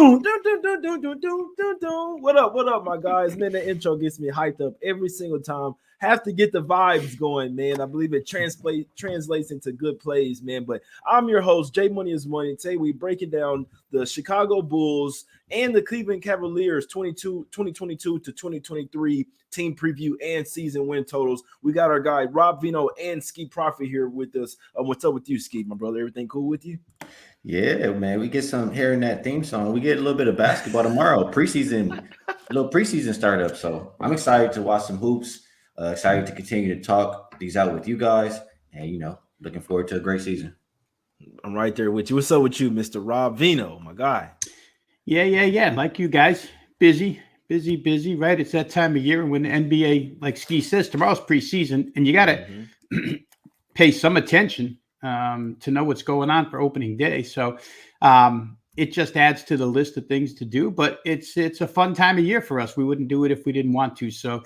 What up, my guys? Man, the intro gets me hyped up every single time. Have to get the vibes going, man. I believe it translates into good plays, man. But I'm your host, Jay Money is Money. Today we breaking down the Chicago Bulls and the Cleveland Cavaliers 2022 to 2023 team preview and season win totals. We got our guy Rob Veno and Skee Profit here with us. What's up with you, Skee, my brother? Everything cool with you? Yeah, man, we get some hearing that theme song. We get a little bit of basketball tomorrow, a little preseason startup. So I'm excited to watch some hoops. Excited to continue to talk these out with you guys, and looking forward to a great season. I'm right there with you. What's up with you, Mr. Rob Veno, my guy? Yeah. Like you guys, busy, right? It's that time of year when the NBA, like Skee says, tomorrow's preseason, and you got to pay some attention to know what's going on for opening day. So it just adds to the list of things to do, but it's a fun time of year for us. We wouldn't do it if we didn't want to. So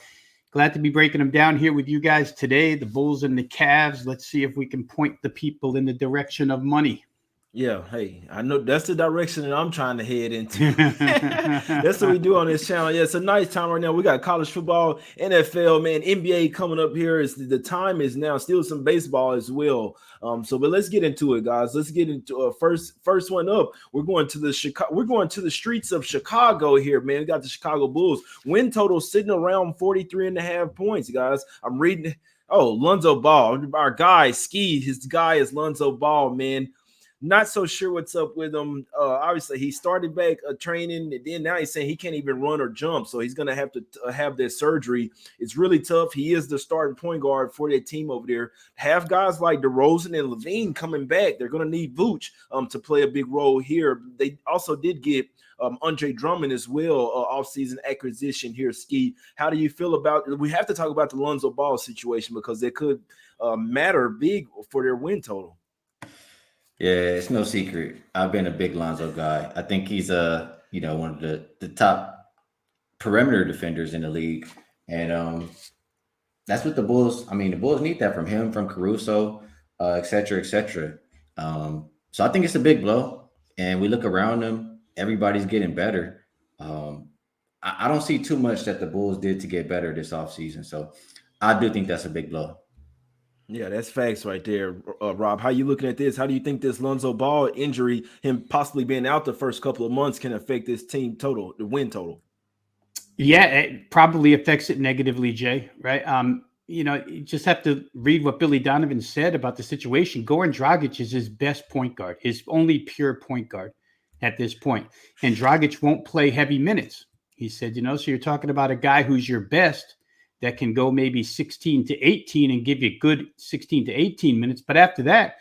glad to be breaking them down here with you guys today, the Bulls and the Cavs. Let's see if we can point the people in the direction of money. Yeah, hey, I know that's the direction that I'm trying to head into. That's what we do on this channel. Yeah, it's a nice time right now. We got college football, NFL, man, NBA coming up here. The time is now. Still some baseball as well. But let's get into it, guys. Let's get into first one up. We're going to the streets of Chicago here, man. We got the Chicago Bulls. Win total sitting around 43.5 points, guys. I'm reading. Oh, Lonzo Ball, our guy, Skee. His guy is Lonzo Ball, man. Not so sure what's up with him. Obviously, he started back training, and then now he's saying he can't even run or jump, so he's going to have to have that surgery. It's really tough. He is the starting point guard for that team over there. Have guys like DeRozan and Levine coming back. They're going to need Vooch to play a big role here. They also did get Andre Drummond as well, offseason acquisition here, Skee. How do you feel about – we have to talk about the Lonzo Ball situation because it could matter big for their win total. Yeah, it's no secret. I've been a big Lonzo guy. I think he's one of the top perimeter defenders in the league. And that's what the Bulls, the Bulls need that from him, from Caruso, et cetera, et cetera. So I think it's a big blow. And we look around them, everybody's getting better. I don't see too much that the Bulls did to get better this offseason. So I do think that's a big blow. Yeah, that's facts right there, Rob. How you looking at this? How do you think this Lonzo Ball injury, him possibly being out the first couple of months, can affect this team total, the win total? Yeah, it probably affects it negatively, Jay, right? You just have to read what Billy Donovan said about the situation. Goran Dragic is his best point guard, his only pure point guard at this point. And Dragic won't play heavy minutes. He said, so you're talking about a guy who's your best that can go maybe 16 to 18 and give you good 16 to 18 minutes. But after that,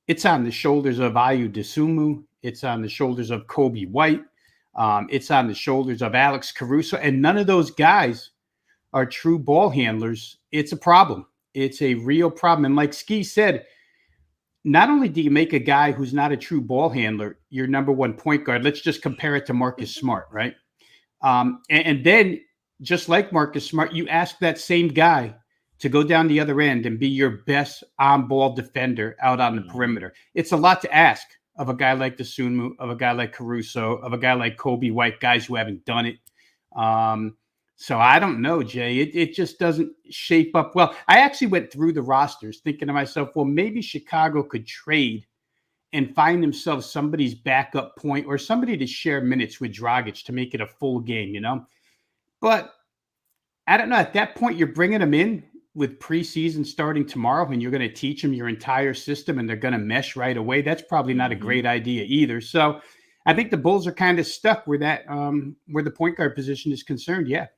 it's on the shoulders of Ayu Dosunmu. It's on the shoulders of Kobe White. It's on the shoulders of Alex Caruso. And none of those guys are true ball handlers. It's a problem. It's a real problem. And like Skee said, not only do you make a guy who's not a true ball handler your number one point guard, let's just compare it to Marcus Smart, right? And then, just like Marcus Smart, you ask that same guy to go down the other end and be your best on-ball defender out on the perimeter. It's a lot to ask of a guy like Dosunmu, of a guy like Caruso, of a guy like Kobe White, guys who haven't done it. So I don't know, Jay. It just doesn't shape up well. I actually went through the rosters thinking to myself, well, maybe Chicago could trade and find themselves somebody's backup point or somebody to share minutes with Dragic to make it a full game, But I don't know. At that point, you're bringing them in with preseason starting tomorrow, and you're going to teach them your entire system, and they're going to mesh right away. That's probably not a great idea either. So I think the Bulls are kind of stuck where where the point guard position is concerned. Yeah.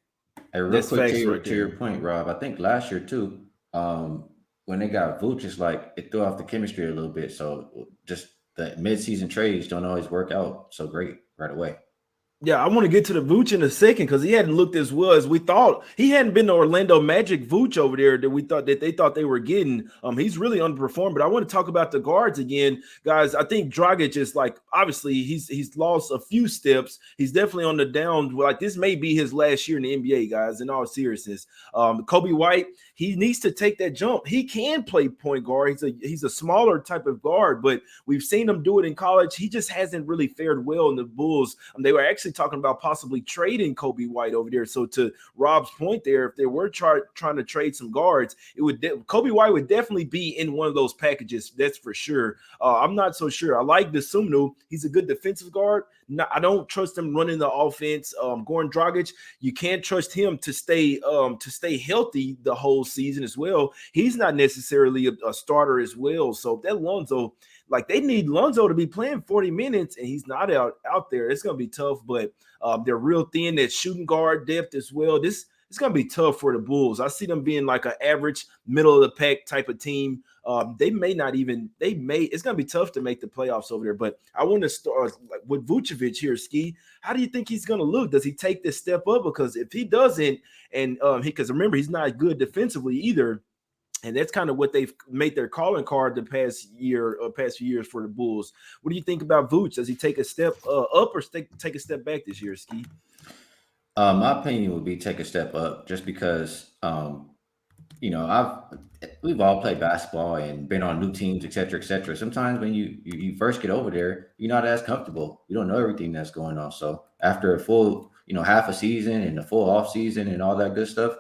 Hey, real quick to your point, Rob. I think last year too, when they got Vooch, it's like it threw off the chemistry a little bit. So just the mid-season trades don't always work out so great right away. Yeah, I want to get to the Vooch in a second because he hadn't looked as well as we thought. He hadn't been the Orlando Magic Vooch over there that we thought that they thought they were getting. He's really underperformed. But I want to talk about the guards again, guys. I think Dragic is like obviously he's lost a few steps. He's definitely on the down. Like this may be his last year in the NBA, guys. In all seriousness, Kobe White, he needs to take that jump. He can play point guard. He's a smaller type of guard, but we've seen him do it in college. He just hasn't really fared well in the Bulls. They were actually talking about possibly trading Kobe White over there. So to Rob's point there, if they were trying to trade some guards, Kobe White would definitely be in one of those packages. That's for sure. I'm not so sure. I like Sumnu. He's a good defensive guard. No, I don't trust him running the offense. Goran Dragic, you can't trust him to stay healthy the whole season as well. He's not necessarily a starter as well. So that Lonzo, like they need Lonzo to be playing 40 minutes and he's not out there. It's going to be tough, but they're real thin at shooting guard depth as well. It's going to be tough for the Bulls. I see them being like an average middle of the pack type of team. It's going to be tough to make the playoffs over there, but I want to start with Vucevic here, Skee. How do you think he's going to look? Does he take this step up? Because if he doesn't, and because remember, he's not good defensively either. And that's kind of what they've made their calling card the past few years for the Bulls. What do you think about Vooch? Does he take a step up or take a step back this year, Skee? My opinion would be take a step up just because, we've all played basketball and been on new teams, et cetera, et cetera. Sometimes when you first get over there, you're not as comfortable. You don't know everything that's going on. So after a full, half a season and a full off season and all that good stuff,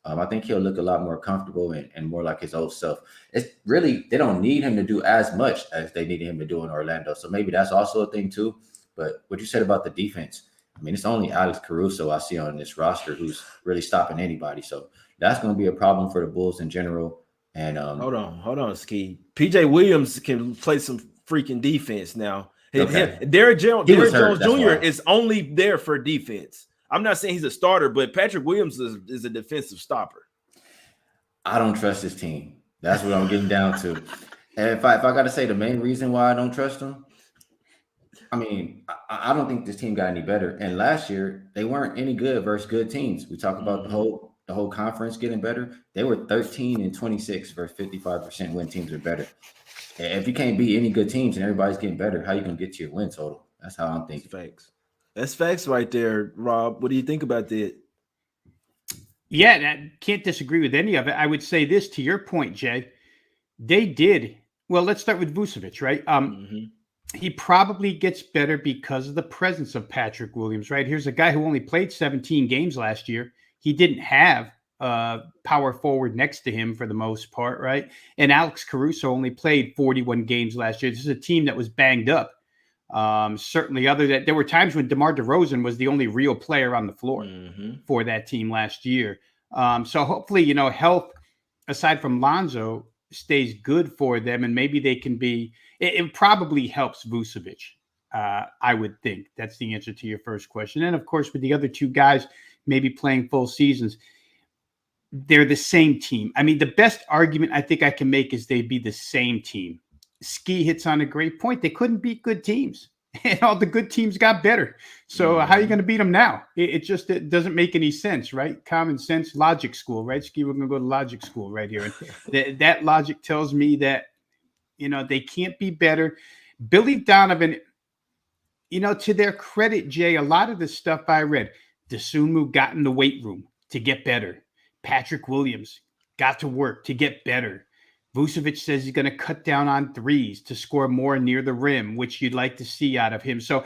I think he'll look a lot more comfortable and more like his old self. It's really, they don't need him to do as much as they needed him to do in Orlando. So maybe that's also a thing too. But what you said about the defense, I mean, it's only Alex Caruso I see on this roster who's really stopping anybody. So that's going to be a problem for the Bulls in general. And hold on, Skee. PJ Williams can play some freaking defense now. Okay. Derrick Jones Jr. Why. is only there for defense. I'm not saying he's a starter, but Patrick Williams is a defensive stopper. I don't trust this team. That's what I'm getting down to. And if I got to say the main reason why I don't trust them, I mean, I don't think this team got any better. And last year, they weren't any good versus good teams. We talk about the whole conference getting better. They were 13-26 versus 55% when teams are better. If you can't beat any good teams and everybody's getting better, how you going to get to your win total? That's how I'm thinking. That's facts right there, Rob. What do you think about that? Yeah, I can't disagree with any of it. I would say this to your point, Jay. They did. Well, let's start with Vucevic, right? He probably gets better because of the presence of Patrick Williams, right? Here's a guy who only played 17 games last year. He didn't have power forward next to him for the most part, right? And Alex Caruso only played 41 games last year. This is a team that was banged up. Certainly there were times when DeMar DeRozan was the only real player on the floor for that team last year. So hopefully, health aside from Lonzo stays good for them, and maybe they can be, it probably helps Vucevic. I would think that's the answer to your first question. And of course, with the other two guys, maybe playing full seasons, they're the same team. I mean, the best argument I think I can make is they'd be the same team. Skee hits on a great point. They couldn't beat good teams, and all the good teams got better. So how are you going to beat them now? It doesn't make any sense, right? Common sense, logic school, right? Skee, we're going to go to logic school right here. And that logic tells me that, they can't be better. Billy Donovan, to their credit, Jay, a lot of the stuff I read, Dosunmu got in the weight room to get better. Patrick Williams got to work to get better. Vucevic says he's going to cut down on threes to score more near the rim, which you'd like to see out of him. So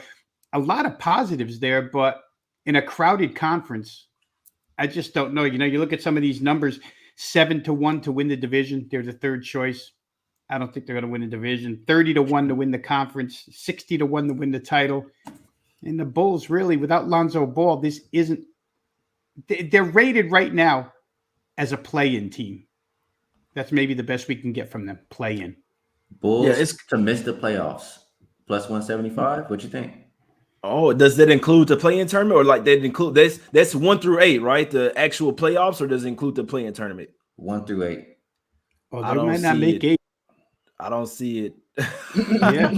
a lot of positives there, but in a crowded conference, I just don't know. You look at some of these numbers, 7-1 to win the division. They're the third choice. I don't think they're going to win the division. 30-1 to win the conference, 60-1 to win the title. And the Bulls, really, without Lonzo Ball, they're rated right now as a play-in team. That's maybe the best we can get from them. Play-in. Bulls to miss the playoffs. Plus 175. What you think? Oh, does that include the play-in tournament, or like that include that's 1 through 8, right? The actual playoffs, or does it include the play-in tournament? 1 through 8. Oh, they might not make 8. I don't see it. Yeah.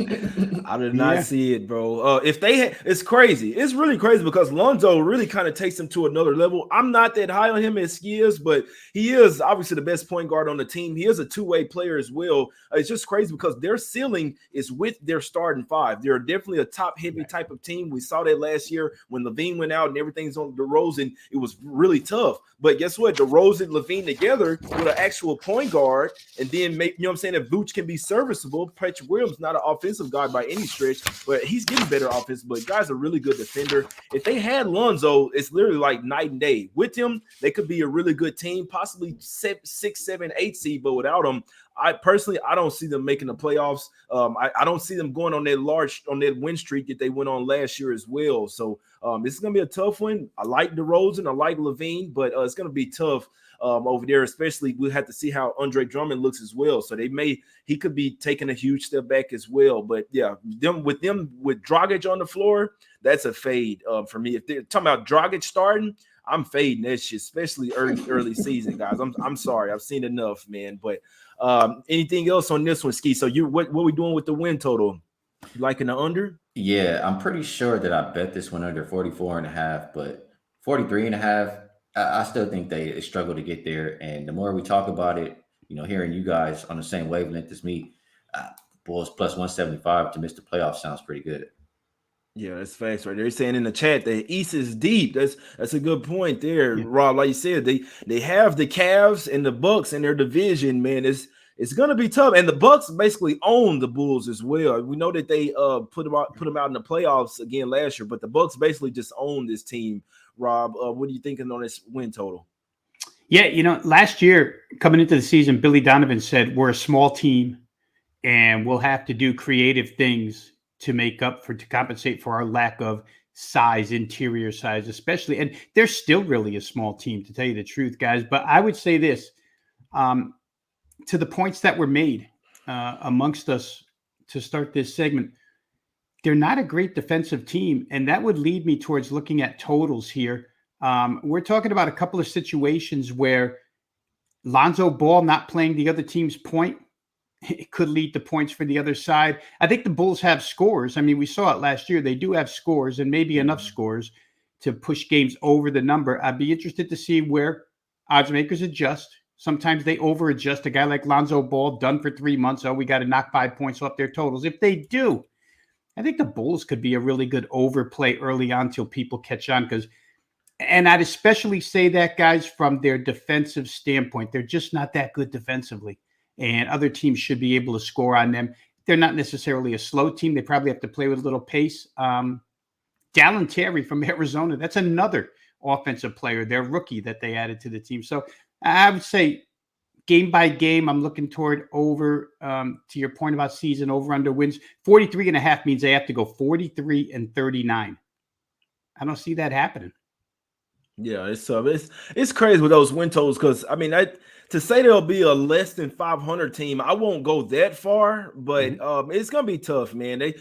I did not see it, bro. If they had, it's crazy. It's really crazy because Lonzo really kind of takes him to another level. I'm not that high on him as Skee is, but he is obviously the best point guard on the team. He is a two-way player as well. It's just crazy because their ceiling is with their starting five. They're definitely a top-heavy type of team. We saw that last year when LaVine went out and everything's on DeRozan. It was really tough. But guess what? DeRozan, LaVine together with an actual point guard, and then make, you know what I'm saying, if Vooch can be serviceable. Patrick Williams not an offensive guy by any stretch, but he's getting better offense. But guy's a really good defender. If they had Lonzo, it's literally like night and day. With him, they could be a really good team, possibly 6, 7, 8 seed. But without him, I don't see them making the playoffs. I don't see them going on that win streak that they went on last year as well. So this is gonna be a tough one. I like DeRozan, I like LaVine, but it's gonna be tough over there. Especially we'll have to see how Andre Drummond looks as well. So he could be taking a huge step back as well. But yeah, with Dragic on the floor, that's a fade for me. If they're talking about Dragic starting, I'm fading that shit, especially early season, guys. I'm sorry, I've seen enough, man. But anything else on this one, Skee? So what we doing with the win total? You liking the under? Yeah, I'm pretty sure that I bet this one under 44.5, but 43.5, I still think they struggle to get there. And the more we talk about it, hearing you guys on the same wavelength as me, Bulls plus 175 to miss the playoffs sounds pretty good. Yeah, that's facts right there. They're saying in the chat the East is deep. That's a good point there, Rob. Like you said, they have the Cavs and the Bucks in their division, man. It's gonna be tough. And the Bucks basically own the Bulls as well. We know that they put them out in the playoffs again last year, but the Bucks basically just own this team. Rob, what are you thinking on this win total? Yeah, last year coming into the season, Billy Donovan said we're a small team and we'll have to do creative things to compensate for our lack of size, interior size, especially. And they're still really a small team, to tell you the truth, guys. But I would say this, to the points that were made amongst us to start this segment, they're not a great defensive team. And that would lead me towards looking at totals here. We're talking about a couple of situations where Lonzo Ball not playing the other team's point, it could lead to points for the other side. I think the Bulls have scores. I mean, we saw it last year. They do have scores and maybe enough scores to push games over the number. I'd be interested to see where odds makers adjust. Sometimes they over adjust. A guy like Lonzo Ball done for 3 months. Oh, we got to knock 5 points off their totals. If they do, I think the Bulls could be a really good overplay early on till people catch on. And I'd especially say that, guys, from their defensive standpoint, they're just not that good defensively. And other teams should be able to score on them. They're not necessarily a slow team. They probably have to play with a little pace. Dallin Terry from Arizona, that's another offensive player, their rookie that they added to the team. So I would say game by game, I'm looking toward over, to your point about season over under wins. 43.5 means they have to go 43-39. I don't see that happening. Yeah, it's crazy with those win totals because to say there'll be a less than 500 team, I won't go that far, but it's gonna be tough, man. They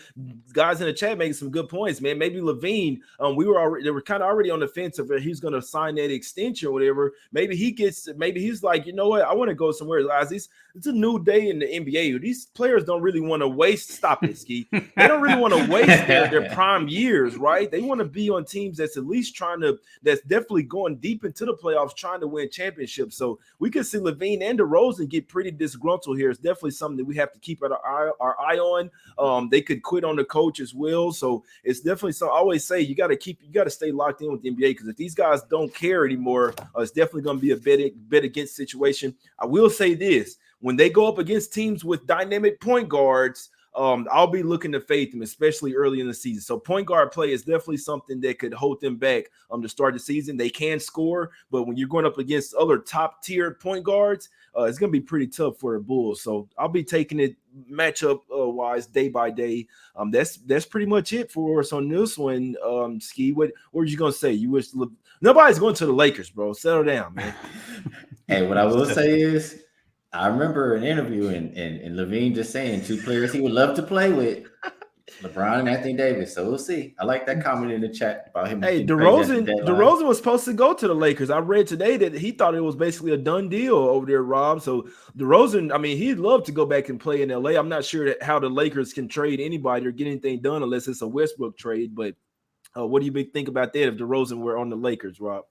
guys in the chat making some good points, man. Maybe LaVine, they were kind of already on the fence if he's gonna sign that extension or whatever. Maybe he's like, you know what, I want to go somewhere. Guys, it's a new day in the NBA. These players don't really want to waste. Stop it, Skee. They don't really want to waste their prime years, right? They want to be on teams that's at least that's definitely going deep into the playoffs, trying to win championships. So we could see LaVine and DeRozan get pretty disgruntled here. It's definitely something that we have to keep our eye on. They could quit on the coach as well. So it's definitely something I always say you got to stay locked in with the NBA, because if these guys don't care anymore, it's definitely going to be a bet against situation. I will say this. When they go up against teams with dynamic point guards, I'll be looking to fade them, especially early in the season. So point guard play is definitely something that could hold them back to start the season. They can score, but when you're going up against other top-tier point guards, it's going to be pretty tough for the Bulls. So I'll be taking it matchup-wise day by day. That's pretty much it for us on this one, Skee. What were you going to say? You wish nobody's going to the Lakers, bro. Settle down, man. Hey, what I will say is, I remember an interview and LaVine just saying 2 players he would love to play with. LeBron and Anthony Davis. So we'll see. I like that comment in the chat about him. Hey, getting praised at the deadline. DeRozan was supposed to go to the Lakers. I read today that he thought it was basically a done deal over there, Rob. So DeRozan, I mean, he'd love to go back and play in LA. I'm not sure how the Lakers can trade anybody or get anything done unless it's a Westbrook trade. But what do you think about that if DeRozan were on the Lakers, Rob?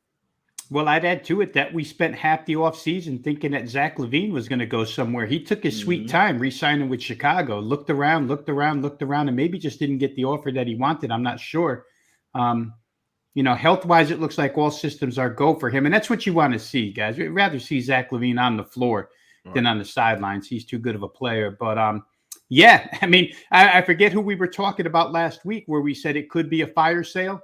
Well, I'd add to it that we spent half the offseason thinking that Zach LaVine was going to go somewhere. He took his sweet time re-signing with Chicago, looked around, and maybe just didn't get the offer that he wanted. I'm not sure. Health-wise, it looks like all systems are go for him. And that's what you want to see, guys. We'd rather see Zach LaVine on the floor than on the sidelines. He's too good of a player. But, I forget who we were talking about last week where we said it could be a fire sale.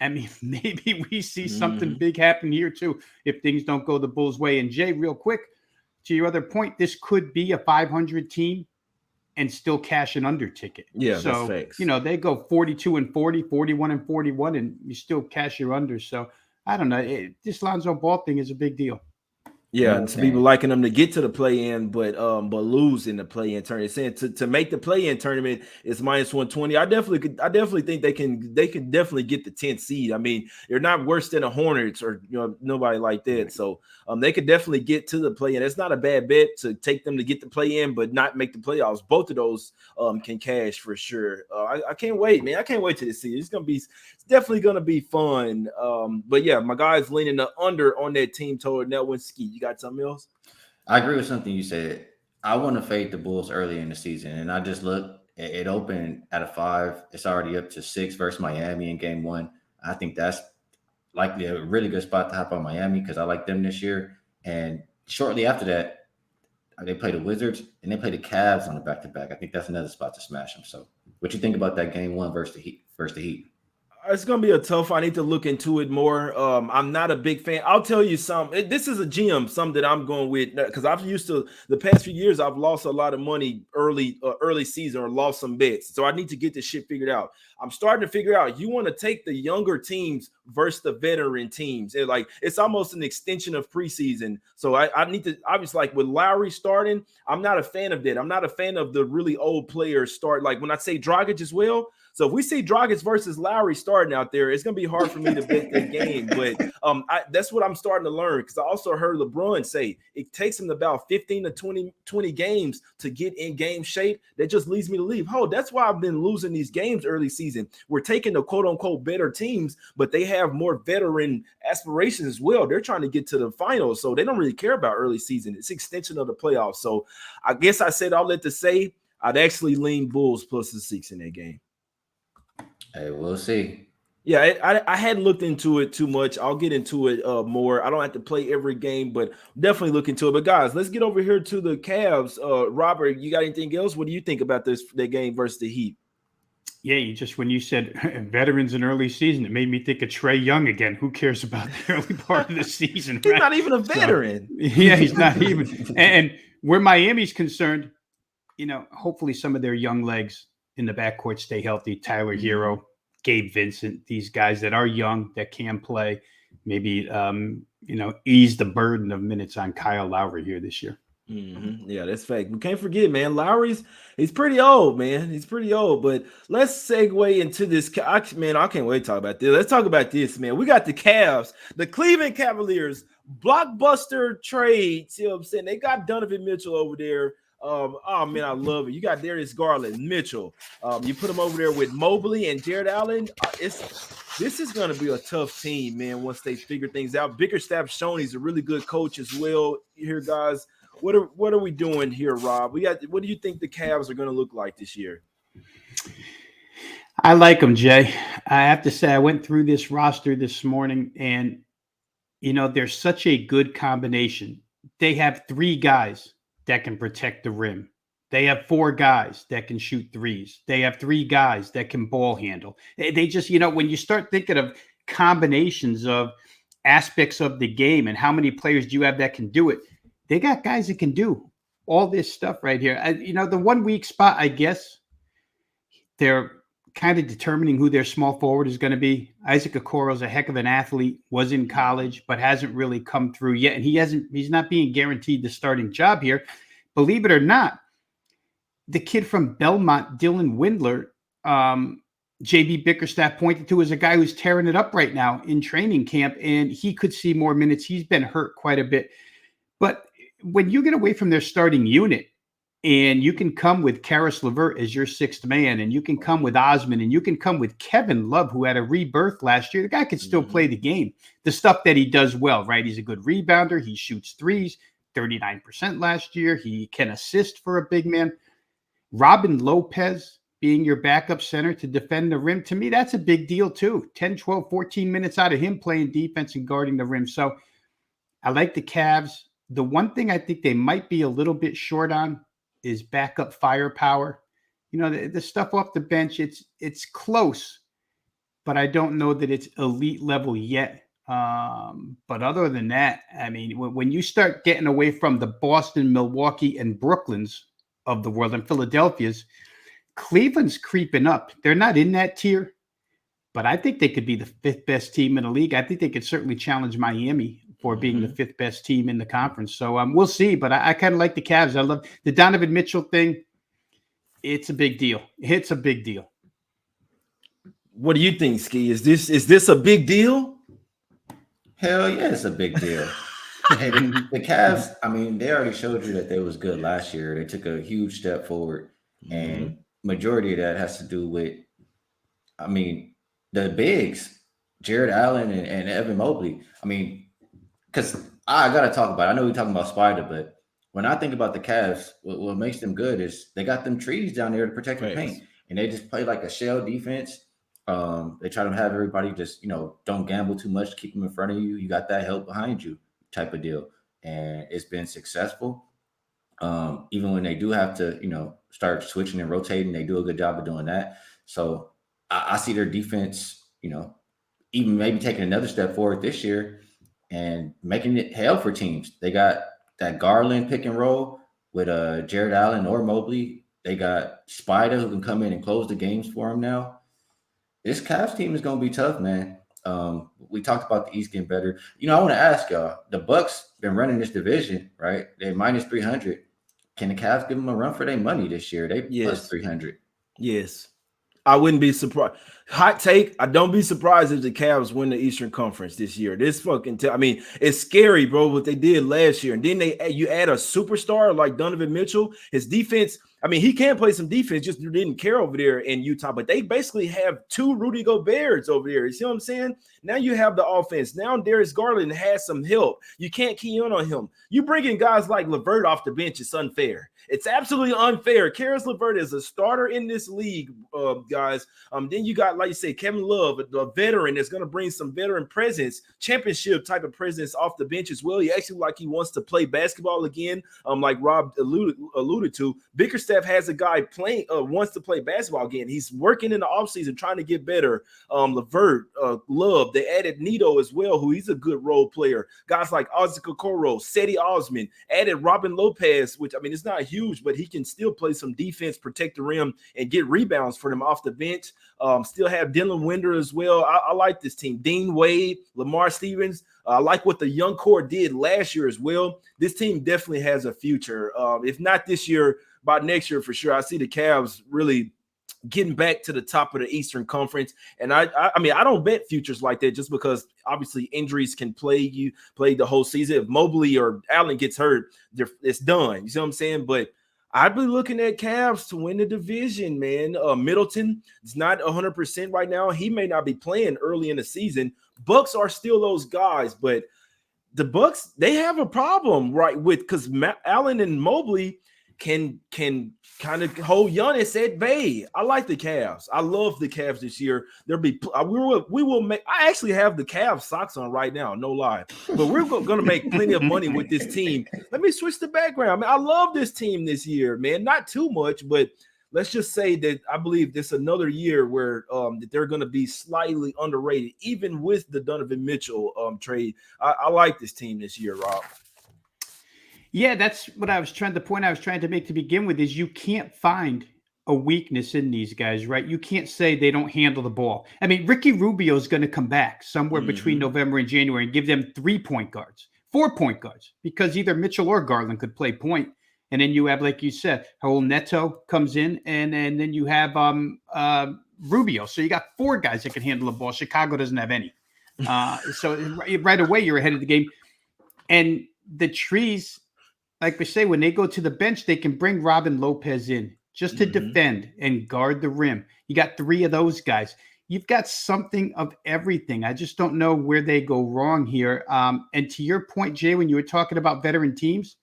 I mean, maybe we see something big happen here, too, if things don't go the Bulls' way. And, Jay, real quick, to your other point, this could be a 500 team and still cash an under ticket. Yeah, so, that's facts. They go 42-40, 41-41, and you still cash your under. So, I don't know. This Lonzo Ball thing is a big deal. Yeah, and some people liking them to get to the play-in, but lose in the play-in tournament. Saying to make the play-in tournament is -120. I definitely think they can definitely get the 10th seed. I mean, they're not worse than the Hornets or nobody like that. So they could definitely get to the play-in. It's not a bad bet to take them to get the play-in, but not make the playoffs. Both of those can cash for sure. I can't wait, man. I can't wait to the season. It's definitely gonna be fun. But yeah, my guy's leaning the under on that team total. Now when Skee. You got something else? I agree with something you said. I want to fade the Bulls early in the season, and I just looked. It opened at a 5. It's already up to 6 versus Miami in Game 1. I think that's likely a really good spot to hop on Miami because I like them this year. And shortly after that, they play the Wizards and they play the Cavs on the back-to-back. I think that's another spot to smash them. So, what you think about that Game 1 versus the Heat? It's going to be a tough. I need to look into it more. I'm not a big fan. I'll tell you something. This is a gem, something that I'm going with because I've used to the past few years. I've lost a lot of money early season or lost some bets. So I need to get this shit figured out. I'm starting to figure out you want to take the younger teams versus the veteran teams. It's almost an extension of preseason. So I need to obviously like with Lowry starting. I'm not a fan of that. I'm not a fan of the really old players start. Like when I say Dragic as well. So if we see Dragic versus Lowry starting out there, it's going to be hard for me to bet that game. But that's what I'm starting to learn because I also heard LeBron say it takes him about 15 to 20 games to get in game shape. That just leads me to leave. That's why I've been losing these games early season. We're taking the quote-unquote better teams, but they have more veteran aspirations as well. They're trying to get to the finals, so they don't really care about early season. It's extension of the playoffs. So I guess I said all that to say I'd actually lean Bulls plus the 6 in that game. Hey, we'll see. Yeah, I hadn't looked into it too much. I'll get into it more. I don't have to play every game, but definitely look into it. But guys, let's get over here to the Cavs. Robert, you got anything else? What do you think about that game versus the Heat? Yeah, when you said veterans in early season, it made me think of Trae Young again. Who cares about the early part of the season? He's right? not even a veteran. So, yeah, he's not even. And where Miami's concerned, hopefully some of their young legs in the backcourt stay healthy. Tyler Hero, Gabe Vincent, these guys that are young that can play, maybe ease the burden of minutes on Kyle Lowry here this year. Mm-hmm. Yeah, that's fact. We can't forget, man. He's pretty old, man. He's pretty old. But let's segue into this. I can't wait to talk about this. Let's talk about this, man. We got the Cavs, the Cleveland Cavaliers, blockbuster trades. You know what I'm saying? They got Donovan Mitchell over there. Oh man, I love it. You got Darius Garland, Mitchell. You put him over there with Mobley and Jared Allen. This is going to be a tough team, man. Once they figure things out, Bickerstaff's shown he's a really good coach as well. Here, guys. What are we doing here, Rob? What do you think the Cavs are going to look like this year? I like them, Jay. I have to say, I went through this roster this morning, and there's such a good combination. They have 3 guys that can protect the rim. They have 4 guys that can shoot threes. They have 3 guys that can ball handle. They just, when you start thinking of combinations of aspects of the game and how many players do you have that can do it, they got guys that can do all this stuff right here. The one weak spot, I guess, they're kind of determining who their small forward is going to be. Isaac Okoro's a heck of an athlete, was in college, but hasn't really come through yet. And he's not being guaranteed the starting job here. Believe it or not, the kid from Belmont, Dylan Windler, JB Bickerstaff pointed to as a guy who's tearing it up right now in training camp, and he could see more minutes. He's been hurt quite a bit. But when you get away from their starting unit, and you can come with Karis LeVert as your sixth man, and you can come with Osman, and you can come with Kevin Love, who had a rebirth last year. The guy could still play the game. The stuff that he does well, right? He's a good rebounder. He shoots threes, 39% last year. He can assist for a big man. Robin Lopez being your backup center to defend the rim, to me, that's a big deal too. 10, 12, 14 minutes out of him playing defense and guarding the rim. So I like the Cavs. The one thing I think they might be a little bit short on is backup firepower. You know, the stuff off the bench, it's close, but I don't know that it's elite level yet. But other than that, I mean, when you start getting away from the Boston, Milwaukee, and Brooklyns of the world and Philadelphia's, Cleveland's creeping up. They're not in that tier, but I think they could be the fifth best team in the league. I think they could certainly challenge Miami for being the fifth best team in the conference. So we'll see, but I kind of like the Cavs. I love the Donovan Mitchell thing. It's a big deal. It's a big deal. What do you think, Skee? Is this a big deal? Hell yeah, it's a big deal. Hey, the Cavs, I mean, they already showed you that they was good last year. They took a huge step forward, and majority of that has to do with, I mean, the bigs, Jared Allen and Evan Mobley. I mean, because I got to talk about it. I know we're talking about Spider, but when I think about the Cavs, what makes them good is they got them trees down there to protect the paint, and they just play like a shell defense. They try to have everybody just, don't gamble too much, keep them in front of you. You got that help behind you type of deal. And it's been successful. Even when they do have to, start switching and rotating, they do a good job of doing that. So I see their defense, even maybe taking another step forward this year and making it hell for teams. They got that Garland pick and roll with Jared Allen or Mobley. They got Spider who can come in and close the games for them now. This Cavs team is going to be tough, man. We talked about the East getting better. I want to ask y'all, the Bucks been running this division, right? They're minus 300. Can the Cavs give them a run for their money this year? They plus 300. Yes. I wouldn't be surprised. Hot take. I don't be surprised if the Cavs win the Eastern Conference this year. This fucking it's scary, bro, what they did last year. And then you add a superstar like Donovan Mitchell. His defense, he can play some defense, just didn't care over there in Utah. But they basically have two Rudy Goberts over there. You see what I'm saying? Now you have the offense. Now Darius Garland has some help. You can't key in on him. You bring in guys like LeVert off the bench. It's unfair. It's absolutely unfair. Karis LeVert is a starter in this league, guys. Then you got, like you say, Kevin Love, a veteran that's going to bring some veteran presence, championship type of presence off the bench as well. He actually he wants to play basketball again, like Rob alluded to. Bickerstaff has a guy playing, wants to play basketball again. He's working in the offseason trying to get better. LeVert, Love. They added Nito as well, who he's a good role player. Guys like Ozzy Kokoro, Seti Osman, added Robin Lopez, which, it's not huge, but he can still play some defense, protect the rim, and get rebounds for them off the bench. Still have Dylan Winder as well. I like this team. Dean Wade, Lamar Stevens. I like what the young core did last year as well. This team definitely has a future. If not this year, by next year for sure. I see the Cavs really getting back to the top of the Eastern Conference. And I don't bet futures like that just because obviously injuries can plague you, the whole season. If Mobley or Allen gets hurt, it's done. You see what I'm saying? But I'd be looking at Cavs to win the division, man. Middleton is not 100% right now. He may not be playing early in the season. Bucks are still those guys, but the Bucks, they have a problem, right, because Allen and Mobley can kind of hold Giannis at bay. I like the Cavs. I love the Cavs this year. We will make. I actually have the Cavs socks on right now, no lie. But we're going to make plenty of money with this team. Let me switch the background. I love this team this year, man. Not too much, but let's just say that I believe this another year where that they're going to be slightly underrated, even with the Donovan Mitchell trade. I like this team this year, Rob. Yeah, that's what I was trying to make to begin with is you can't find a weakness in these guys, right? You can't say they don't handle the ball. Ricky Rubio is going to come back somewhere between November and January and give them 3 point guards, 4 point guards, because either Mitchell or Garland could play point. And then you have, like you said, Raul Neto comes in, and then you have Rubio. So you got 4 guys that can handle the ball. Chicago doesn't have any. So right away you're ahead of the game. And the Trees, like we say, when they go to the bench, they can bring Robin Lopez in just to defend and guard the rim. You got 3 of those guys. You've got something of everything. I just don't know where they go wrong here. And to your point, Jay, when you were talking about veteran teams,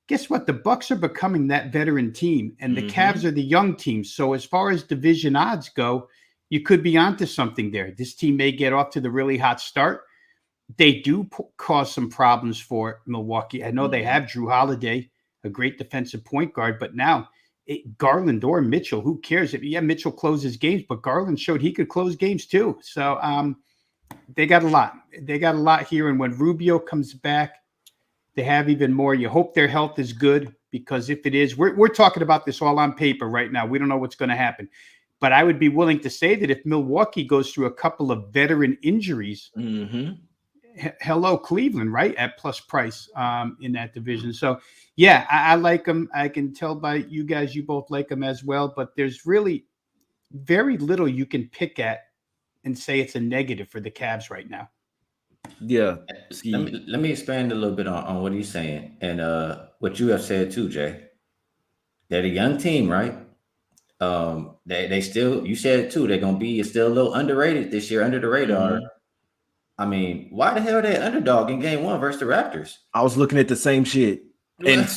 guess what? The Bucks are becoming that veteran team, and the Cavs are the young team. So as far as division odds go, you could be onto something there. This team may get off to the really hot start. They do cause some problems for Milwaukee. I know they have Drew Holiday, a great defensive point guard, but now Garland or Mitchell, who cares? Mitchell closes games, but Garland showed he could close games too. So they got a lot. They got a lot here, and when Rubio comes back, they have even more. You hope their health is good, because if it is, we're talking about this all on paper right now. We don't know what's going to happen. But I would be willing to say that if Milwaukee goes through a couple of veteran injuries, hello, Cleveland, right, at plus price in that division. So, yeah, I like them. I can tell by you guys, you both like them as well. But there's really very little you can pick at and say it's a negative for the Cavs right now. Yeah. Let me expand a little bit on what he's saying and what you have said too, Jay. They're a young team, right? They still, you said it too, they're gonna be still a little underrated this year, under the radar. I mean, why the hell are they underdog in game 1 versus the Raptors? I was looking at the same shit. And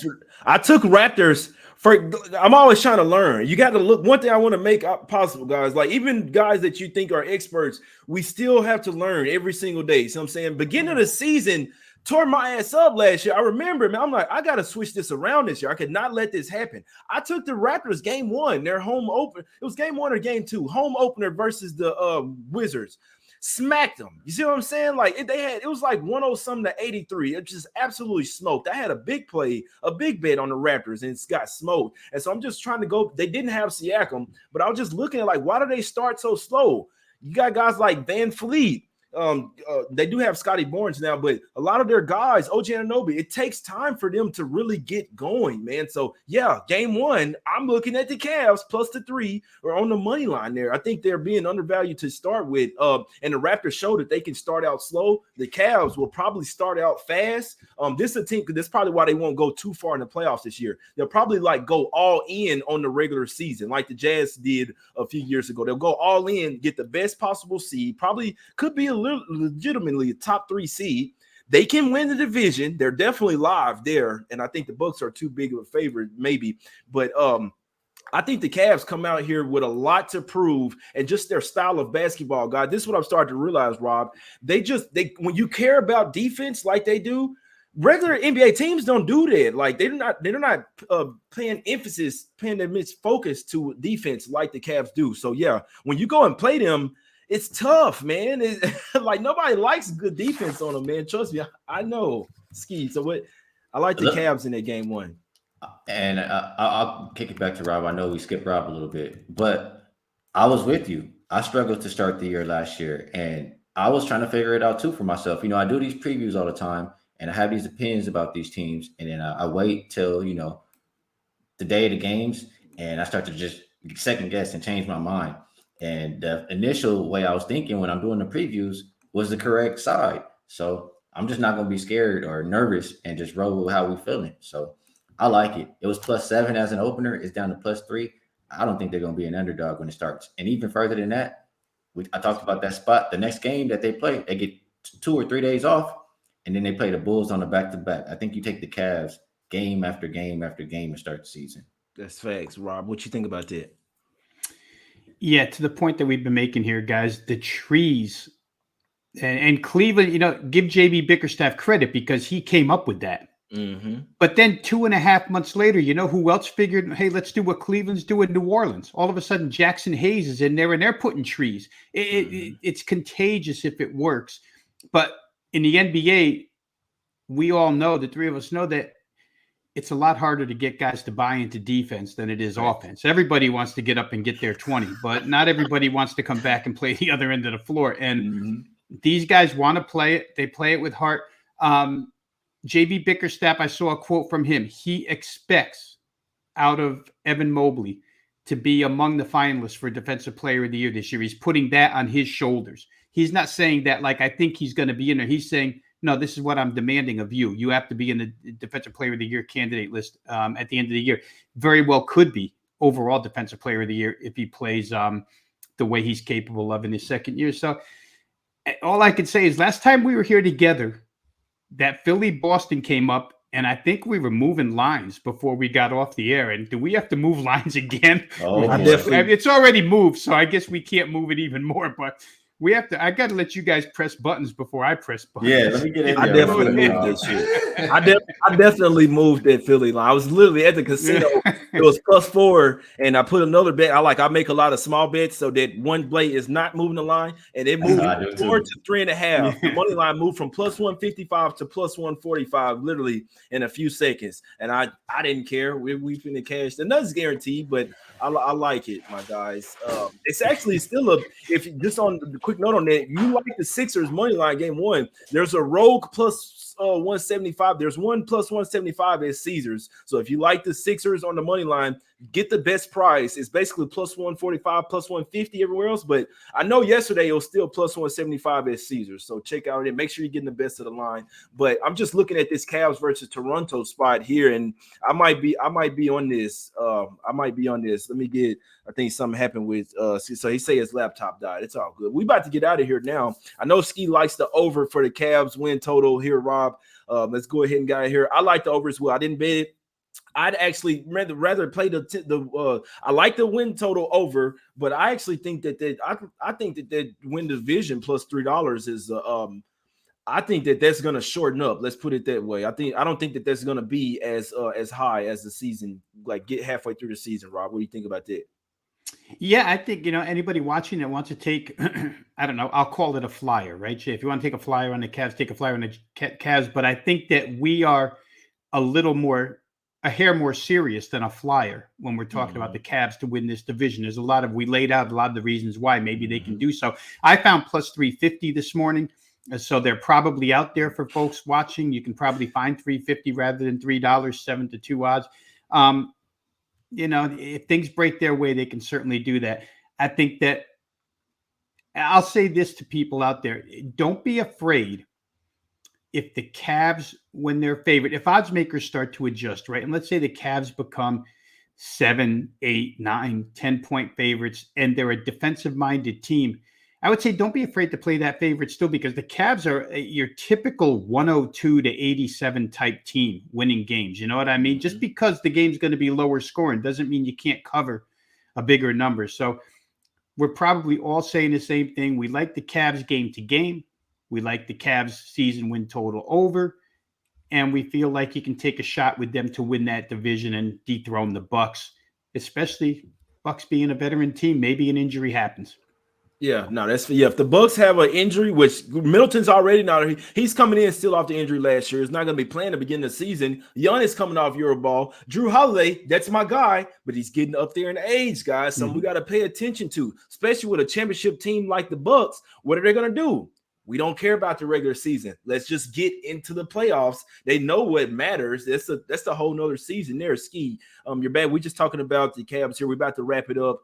I took Raptors for, I'm always trying to learn. You got to look. One thing I want to make possible, guys, like even guys that you think are experts, we still have to learn every single day. So I'm saying, beginning of the season, tore my ass up last year. I remember, man, I'm like, I got to switch this around this year. I could not let this happen. I took the Raptors game 1, their home opener. It was game 1 or game 2, home opener versus the Wizards. Smacked them. You see what I'm saying? Like it was like 100-something to 83. It just absolutely smoked. I had a big play, a big bet on the Raptors, and it's got smoked. And so I'm just trying to go. They didn't have Siakam, but I was just looking at like, why do they start so slow? You got guys like Van Fleet. They do have Scotty Barnes now, but a lot of their guys, OG Anunoby, it takes time for them to really get going, man. So yeah, game 1, I'm looking at the Cavs plus the 3 or on the money line there. I think they're being undervalued to start with. And the Raptors show that they can start out slow. The Cavs will probably start out fast. This is a team, that's probably why they won't go too far in the playoffs this year. They'll probably like go all in on the regular season, like the Jazz did a few years ago. They'll go all in, get the best possible seed, probably could be legitimately a top 3 seed. They can win the division. They're definitely live there, and I think the Bucks are too big of a favorite, maybe. But I think the Cavs come out here with a lot to prove, and just their style of basketball, God. This is what I'm starting to realize, Rob. They when you care about defense like they do, regular NBA teams don't do that. Like they're not paying their focus to defense like the Cavs do. So yeah, when you go and play them, it's tough, man. Like nobody likes good defense on them, man. Trust me, I know. Skee. So what? I like the Cavs in that game 1. And I'll kick it back to Rob. I know we skipped Rob a little bit, but I was with you. I struggled to start the year last year, and I was trying to figure it out too for myself. I do these previews all the time, and I have these opinions about these teams, and then I wait till the day of the games, and I start to just second guess and change my mind. And the initial way I was thinking when I'm doing the previews was the correct side. So I'm just not going to be scared or nervous and just roll with how we're feeling. So I like it. It was +7 as an opener. It's down to +3. I don't think they're going to be an underdog when it starts. And even further than that, I talked about that spot. The next game that they play, they get 2 or 3 days off, and then they play the Bulls on the back-to-back. I think you take the Cavs game after game after game to start the season. That's facts, Rob. What you think about that? Yeah, to the point that we've been making here, guys, the Trees and Cleveland, give JB Bickerstaff credit because he came up with that. But then 2.5 months later, who else figured, hey, let's do what Cleveland's doing in New Orleans. All of a sudden, Jackson Hayes is in there and they're putting trees. It's contagious if it works. But in the NBA, we all know, the 3 of us know that it's a lot harder to get guys to buy into defense than it is offense. Everybody wants to get up and get their 20, but not everybody wants to come back and play the other end of the floor. And these guys want to play it. They play it with heart. JB Bickerstaff, I saw a quote from him. He expects out of Evan Mobley to be among the finalists for Defensive Player of the Year this year. He's putting that on his shoulders. He's not saying that like I think he's going to be in there. He's saying, no, this is what I'm demanding of you. You have to be in the Defensive Player of the Year candidate list at the end of the year. Very well could be overall Defensive Player of the Year if he plays the way he's capable of in his second year. So all I can say is last time we were here together, that Philly-Boston came up, and I think we were moving lines before we got off the air. And do we have to move lines again? Oh, it's already moved, so I guess we can't move it even more. But we have to. I got to let you guys press buttons before I press buttons. Yeah, let me get in there. I definitely moved that shit. I definitely moved that Philly line. I was literally at the casino. It was +4, and I put another bet. I make a lot of small bets so that one play is not moving the line, and it moved 4 to 3.5. The money line moved from +155 to +145, literally in a few seconds. And I didn't care. We finna cash. The nothing's guaranteed, but I like it, my guys. It's actually still if just on the quick note on that, you like the Sixers money line game 1. There's a rogue +175. There's one +175 at Caesars. So if you like the Sixers on the money line, get the best price. It's basically +145, +150 everywhere else. But I know yesterday it was still +175 at Caesars. So check out it. Make sure you're getting the best of the line. But I'm just looking at this Cavs versus Toronto spot here, and I might be on this. Let me get. I think something happened with. So he say his laptop died. It's all good. We about to get out of here now. I know Skee likes the over for the Cavs win total here, Rob. Let's go ahead and get out of here. I like the over as well. I didn't bet it. I'd actually rather play I like the win total over, but I actually think that I think that win division +$3 is I think that's going to shorten up. Let's put it that way. I don't think that that's going to be as high as the season, like get halfway through the season. Rob, what do you think about that? Yeah, I think, anybody watching that wants to take, I don't know, I'll call it a flyer, right, Jay? If you want to take a flyer on the Cavs, take a flyer on the Cavs. But I think that we are a hair more serious than a flyer when we're talking about the Cavs to win this division. There's we laid out a lot of the reasons why maybe they can do so. I found +350 this morning. So they're probably out there for folks watching. You can probably find 350 rather than $3, 7-2 odds. If things break their way, they can certainly do that. I think that I'll say this to people out there. Don't be afraid if the Cavs, when they're favored, if odds makers start to adjust, right? And let's say the Cavs become 7, 8, 9, 10-point favorites, and they're a defensive-minded team. I would say don't be afraid to play that favorite still, because the Cavs are your typical 102 to 87 type team winning games. You know what I mean? Just because the game's going to be lower scoring doesn't mean you can't cover a bigger number. So we're probably all saying the same thing. We like the Cavs game to game. We like the Cavs season win total over. And we feel like you can take a shot with them to win that division and dethrone the Bucks, especially Bucks being a veteran team. Maybe an injury happens. Yeah, no, if the Bucks have an injury, which Middleton's already not, he's coming in still off the injury last year. He's not going to be playing to begin the season. Giannis coming off Euroball. Drew Holiday, that's my guy, but he's getting up there in age, guys. So we got to pay attention to, especially with a championship team like the Bucks. What are they going to do? We don't care about the regular season. Let's just get into the playoffs. They know what matters. That's the whole nother season there, Skee. You're bad. We're just talking about the Cavs here. We're about to wrap it up.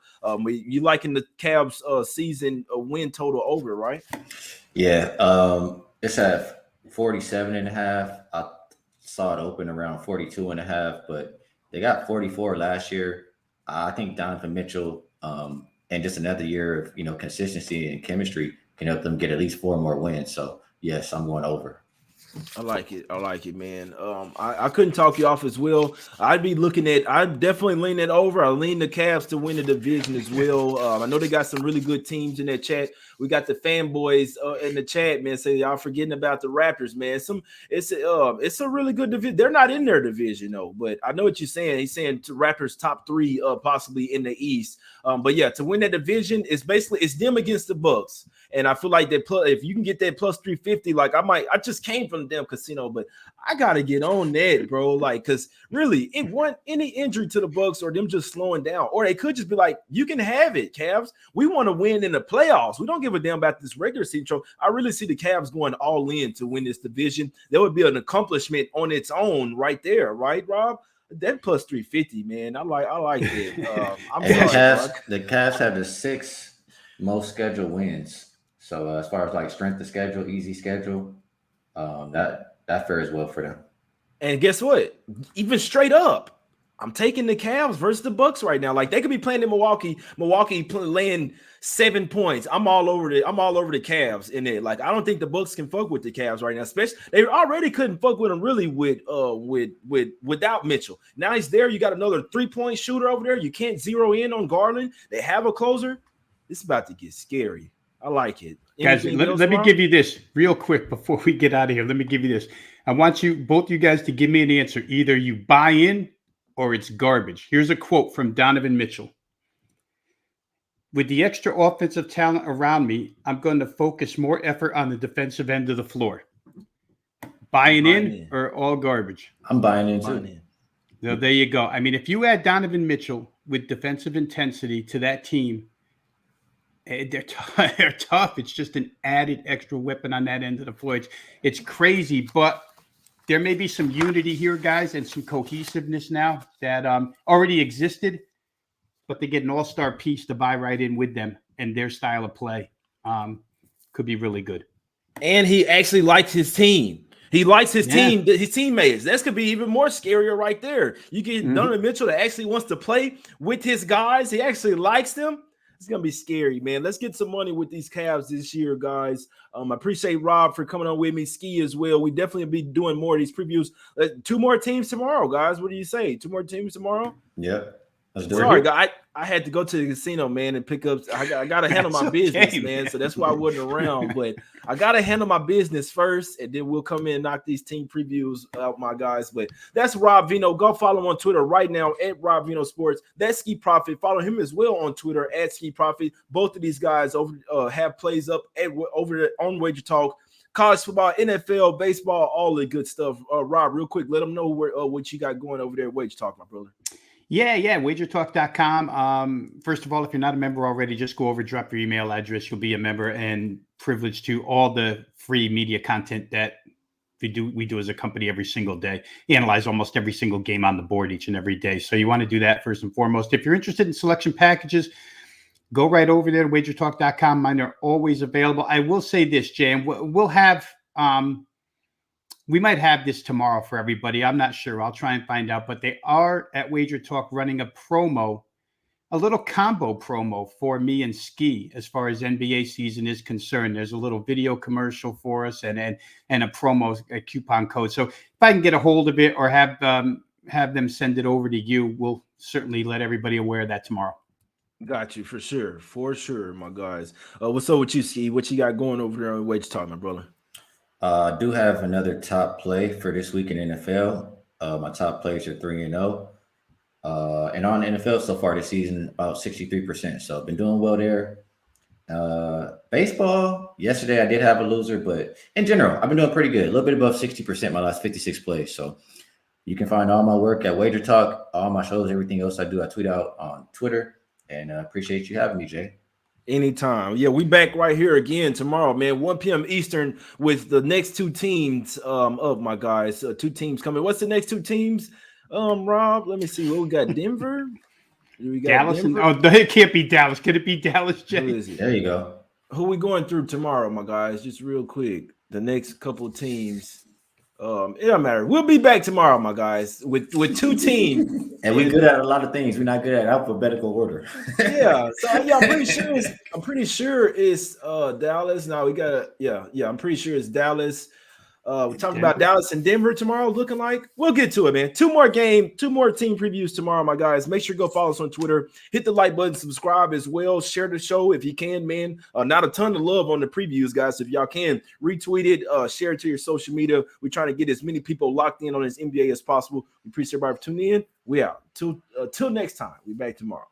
You liking the Cavs season win total over, right? Yeah. It's at 47.5. I saw it open around 42.5, but they got 44 last year. I think Donovan Mitchell and just another year of consistency and chemistry can help them get at least 4 more wins. So yes, I'm going over. I like it, man. I couldn't talk you off as well. I'd definitely lean it over. I lean the Cavs to win the division as well. I know they got some really good teams in that chat. We got the fanboys in the chat, man. Say y'all forgetting about the Raptors, man. It's a really good division. They're not in their division though, but I know what you're saying. He's saying to Raptors top 3, possibly in the East. But yeah, to win that division is basically it's them against the Bucks. And I feel like if you can get that plus 350, like I just came from the damn casino, but I gotta get on that, bro. Like, because really, it wasn't any injury to the Bucks or them just slowing down, or they could just be like, you can have it, Cavs. We want to win in the playoffs. We don't give a damn about this regular season trophy. I really see the Cavs going all in to win this division. That would be an accomplishment on its own, right there, right, Rob? That plus 350, man. I like it. The Cavs have the 6th most scheduled wins. So as far as like strength of schedule, easy schedule, that fares well for them. And guess what? Even straight up, I'm taking the Cavs versus the Bucks right now. Like, they could be playing in Milwaukee laying 7 points. I'm all over the Cavs in it. Like, I don't think the Bucks can fuck with the Cavs right now. Especially, they already couldn't fuck with them really without Mitchell. Now he's there. You got another 3-point shooter over there. You can't zero in on Garland. They have a closer. It's about to get scary. I like it. Guys, let me give you this real quick before we get out of here. Let me give you this. I want both you guys to give me an answer. Either you buy in or it's garbage. Here's a quote from Donovan Mitchell. With the extra offensive talent around me, I'm going to focus more effort on the defensive end of the floor. Buying in or all garbage? I'm buying in too. So there you go. I mean, if you add Donovan Mitchell with defensive intensity to that team, they're tough. It's just an added extra weapon on that end of the floor. It's crazy, but there may be some unity here, guys, and some cohesiveness now that already existed, but they get an all-star piece to buy right in with them and their style of play. Could be really good. And he actually likes his team. He likes his team, his teammates. That's could be even more scarier right there. You get Donovan Mitchell that actually wants to play with his guys. He actually likes them. It's going to be scary, man. Let's get some money with these Cavs this year, guys. I appreciate Rob for coming on with me, Skee as well. We definitely be doing more of these previews. 2 more teams tomorrow, guys. What do you say? 2 more teams tomorrow? Yeah. Sorry, guys. I had to go to the casino, man, and pick up. I got to handle my business, man. So that's why I wasn't around. But I got to handle my business first, and then we'll come in and knock these team previews out, my guys. But that's Rob Veno. Go follow him on Twitter right now at Rob Veno Sports. That's Skee Profit. Follow him as well on Twitter at Skee Profit. Both of these guys have plays up on WagerTalk. College football, NFL, baseball, all the good stuff. Rob, real quick, let them know what you got going over there at WagerTalk, my brother. Yeah, WagerTalk.com. First of all, if you're not a member already, just go over, drop your email address. You'll be a member and privileged to all the free media content that we do as a company every single day. Analyze almost every single game on the board each and every day. So you want to do that first and foremost. If you're interested in selection packages, go right over there to WagerTalk.com. Mine are always available. I will say this, Jay, and we'll have we might have this tomorrow for everybody. I'm not sure. I'll try and find out. But they are at WagerTalk running a promo, a little combo promo for me and Skee as far as NBA season is concerned. There's a little video commercial for us and a promo, a coupon code. So if I can get a hold of it or have them send it over to you, we'll certainly let everybody aware of that tomorrow. Got you for sure, my guys. What's up with you, Skee? What you got going over there on WagerTalk, my brother? I do have another top play for this week in NFL. My top plays are 3-0. And on NFL so far this season, about 63%. So I've been doing well there. Baseball, yesterday I did have a loser, but in general, I've been doing pretty good. A little bit above 60% my last 56 plays. So you can find all my work at WagerTalk, all my shows, everything else I do, I tweet out on Twitter. And I appreciate you having me, Jay. Anytime. Yeah, we back right here again tomorrow, man. 1 p.m. Eastern with the next 2 teams of my guys. 2 teams coming. What's the next 2 teams? Rob, let me see. What we got? Denver? We got Dallas. Denver? It can't be Dallas. Can it be Dallas, Jay? There you go. Who we going through tomorrow, my guys? Just real quick. The next couple of teams. It don't matter. We'll be back tomorrow, my guys, with 2 teams. And we're good at a lot of things. We're not good at alphabetical order. Yeah. So yeah, I'm pretty sure it's Dallas. Now we got I'm pretty sure it's Dallas. We're talking about Dallas and Denver tomorrow. Looking like we'll get to it, man. 2 more team previews tomorrow, my guys. Make sure you go follow us on Twitter. Hit the like button, subscribe as well. Share the show if you can, man. Not a ton of love on the previews, guys. So if y'all can retweet it, share it to your social media. We're trying to get as many people locked in on this NBA as possible. We appreciate everybody for tuning in. We out. Till next time. We back tomorrow.